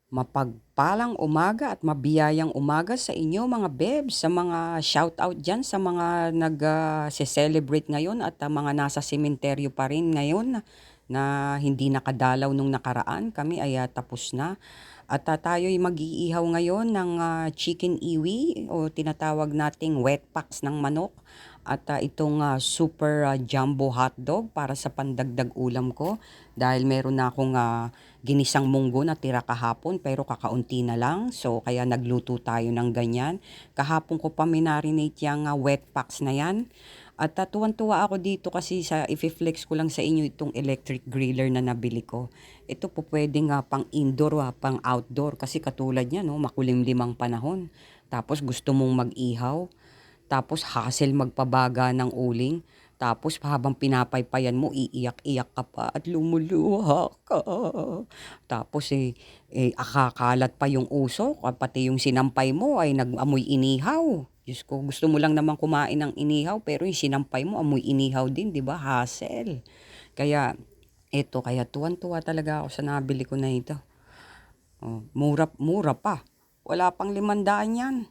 Mapagpalang umaga at mabiyayang umaga sa inyo mga bebs, sa mga shoutout dyan, sa mga nag-celebrate ngayon at mga nasa sementeryo pa rin ngayon na hindi nakadalaw nung nakaraan. Kami ay tapos na. At tayo'y mag-iihaw ngayon ng chicken iwi o tinatawag nating wet packs ng manok. At itong super jumbo hotdog para sa pandagdag ulam ko dahil meron na akong ginisang munggo na tira kahapon pero kakaunti na lang. So kaya nagluto tayo ng ganyan. Kahapon ko pa minarinate yung wet packs na yan. At tuwan-tuwa ako dito kasi sa i-flex ko lang sa inyo itong electric griller na nabili ko. Ito po pwedeng pang indoor, pang outdoor kasi katulad niya no, makulimlim ang panahon. Tapos gusto mong mag-ihaw, tapos hassle magpabaga ng uling. Tapos habang pinapaypayan mo, iiyak-iyak ka pa at lumuluha ka. Tapos akakalat pa yung usok, pati yung sinampay mo ay nag-amoy inihaw. Diyos ko, gusto mo lang naman kumain ng inihaw, pero yung sinampay mo, amoy inihaw din, di ba? Hassle. Kaya, kaya tuwan-tuwa talaga ako sa nabili ko na ito. Oh, mura pa. Wala pang 500 yan.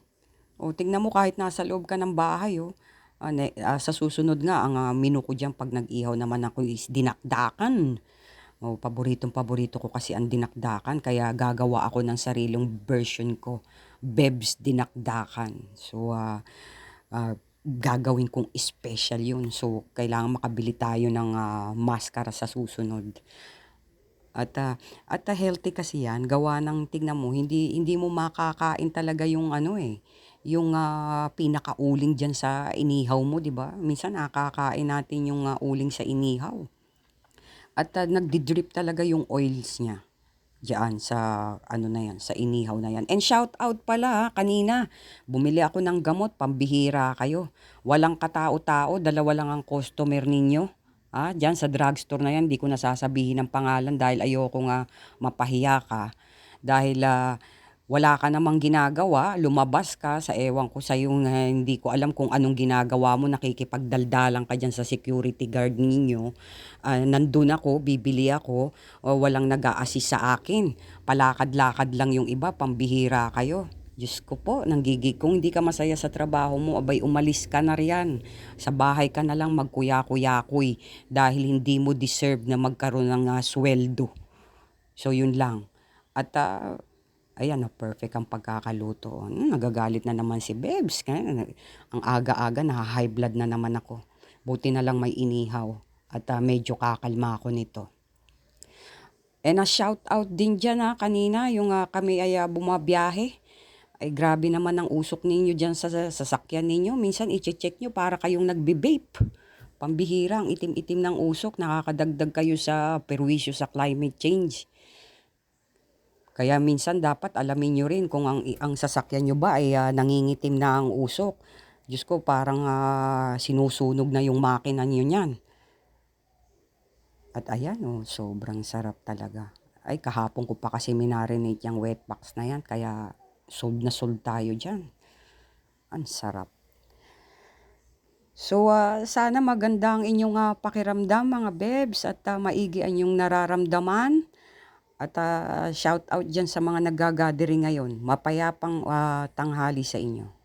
O, tingnan mo kahit nasa loob ka ng bahay, sa susunod nga, ang menu ko dyan pag nag-ihaw naman ako is dinakdakan. O, paboritong-paborito ko kasi ang dinakdakan, kaya gagawa ako ng sariling version ko. Bebs dinakdakan. So, gagawin kong special yun. So, kailangan makabili tayo ng maskara sa susunod. At healthy kasi yan, gawa ng tignan mo, hindi mo makakain talaga yung yung pinakauling diyan sa inihaw mo, 'di ba? Minsan nakakain natin yung uling sa inihaw. At nagdi-drip talaga yung oils niya diyan sa na yan, sa inihaw na yan. And shout out pala kanina, bumili ako ng gamot, pambihira kayo. Walang katao-tao, dalawa lang ang customer ninyo. Diyan sa drugstore na yan, di ko nasasabihin ng pangalan dahil ayoko nga mapahiya ka. Dahil wala ka namang ginagawa, lumabas ka sa ewan ko sa yung hindi ko alam kung anong ginagawa mo, nakikipagdaldalan ka dyan sa security guard ninyo. Nandun ako, bibili ako, walang nag-a-assist sa akin. Palakad-lakad lang yung iba, pambihira kayo. Diyos ko po, nanggigig kung hindi ka masaya sa trabaho mo, abay umalis ka na riyan. Sa bahay ka na lang magkuya-kuyakoy dahil hindi mo deserve na magkaroon ng sweldo. So yun lang. At ayan na perfect ang pagkakaluto. Nagagalit na naman si Bebs. Ang aga-aga high blood na naman ako. Buti na lang may inihaw at medyo kakalma ako nito. And shout out din dyan kanina yung kami ay bumabiyahe. Ay grabe naman ang usok ninyo dyan sa sasakyan ninyo. Minsan i-check nyo para kayong nagbe-vape. Pambihira ang itim-itim ng usok. Nakakadagdag kayo sa perwisyo sa climate change. Kaya minsan dapat alamin nyo rin kung ang sasakyan nyo ba ay nangingitim na ang usok. Diyos ko, parang sinusunog na yung makina nyo niyan. At ayan, sobrang sarap talaga. Ay, kahapon ko pa kasi minarinate yung wet box na yan. Kaya sold na sold tayo dyan. Ang sarap. So, sana maganda ang inyong pakiramdam mga bebs at maigi ang inyong nararamdaman. At shout out dyan sa mga nag-gathering ngayon. Mapayapang tanghali sa inyo.